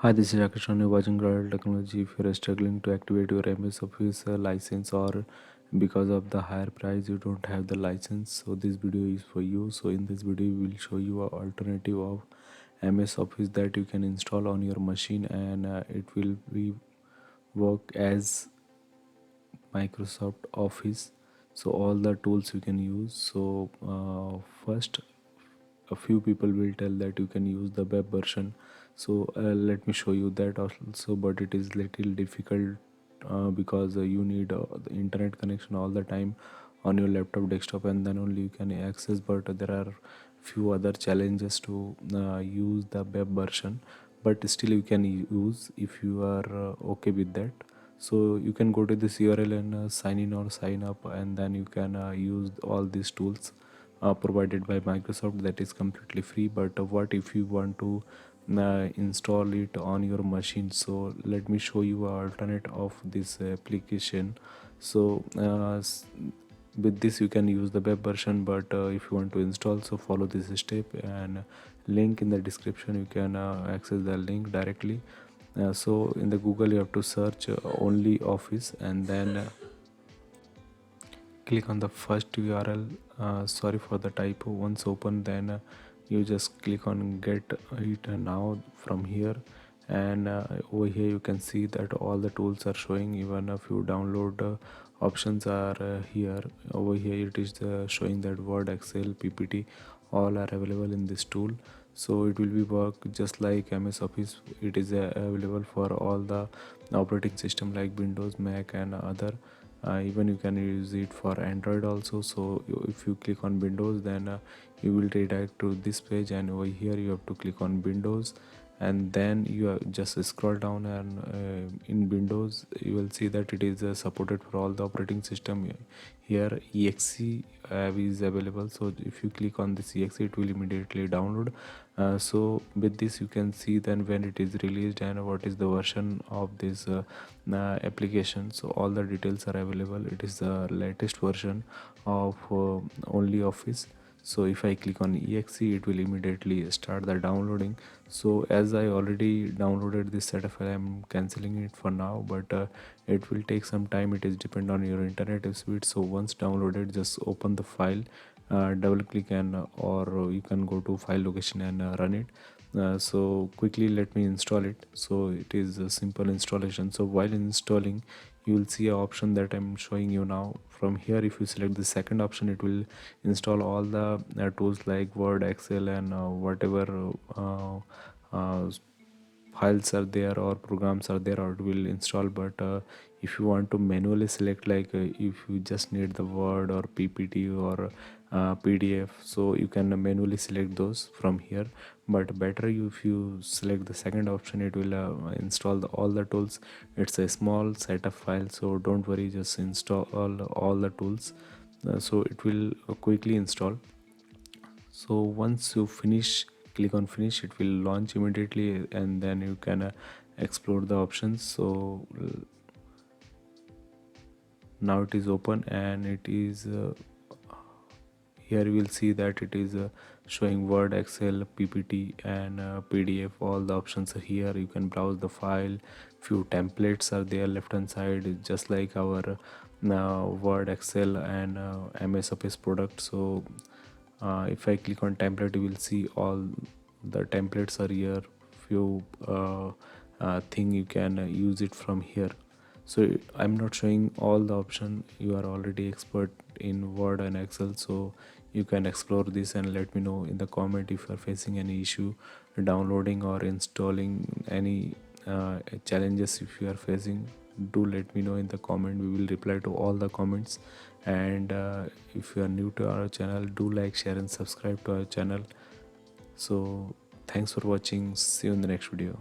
Hi, this is Rakesh on watching Royal Technology. If you're struggling to activate your MS Office license, or because of the higher price you don't have the license, so this video is for you. So in this video we will show you an alternative of MS Office that you can install on your machine, and it will be work as Microsoft Office. So all the tools you can use. So first, a few people will tell that you can use the web version. So let me show you that also, but it is little difficult because you need the internet connection all the time on your laptop desktop, and then only you can access. But there are few other challenges to use the web version, but still you can use if you are okay with that. So you can go to this URL and sign in or sign up, and then you can use all these tools provided by Microsoft, that is completely free. But what if you want to install it on your machine? So let me show you an alternate of this application. So with this you can use the web version, but if you want to install, so follow this step, and link in the description. You can access the link directly. So in the Google you have to search OnlyOffice, and then click on the first URL. Sorry for the typo. Once open, then you just click on get it now from here, and over here you can see that all the tools are showing. Even a few download options are here. Over here it is showing that Word, Excel, PPT all are available in this tool. So it will be work just like MS Office. It is available for all the operating system like Windows, Mac, and other. Even you can use it for Android also. So if you click on Windows, then you will redirect to this page, and over here you have to click on Windows, and then you just scroll down, and in Windows you will see that it is supported for all the operating system. Here exe is available, so if you click on this exe, it will immediately download. So with this you can see then when it is released and what is the version of this application. So all the details are available. It is the latest version of OnlyOffice. So if I click on exe, it will immediately start the downloading. So as I already downloaded this setup file, I'm canceling it for now, but it will take some time. It is depend on your internet speed. So once downloaded, just open the file, double click, and or you can go to file location and run it. So quickly let me install it. So it is a simple installation. So while installing, you will see an option that I'm showing you now. From here, if you select the second option, it will install all the tools like Word, Excel, and whatever uh, files are there or programs are there, or it will install. But if you want to manually select, like if you just need the Word or PPT or PDF, so you can manually select those from here. But better if you select the second option, it will install all the tools. It's a small setup file, so don't worry, just install all the tools. So it will quickly install. So once you finish, click on finish, it will launch immediately, and then you can explore the options. So now it is open, and it is here you will see that it is showing Word, Excel, PPT, and PDF. All the options are here. You can browse the file. Few templates are there left hand side, just like our Word, Excel, and MS Office product. So if I click on template, you will see all the templates are here. Few thing you can use it from here. So I'm not showing all the option. You are already expert in Word and Excel, so you can explore this and let me know in the comment if you are facing any issue downloading or installing, any challenges if you are facing. Do let me know in the comment. We will reply to all the comments. And if you are new to our channel, do like, share, and subscribe to our channel. So thanks for watching. See you in the next video.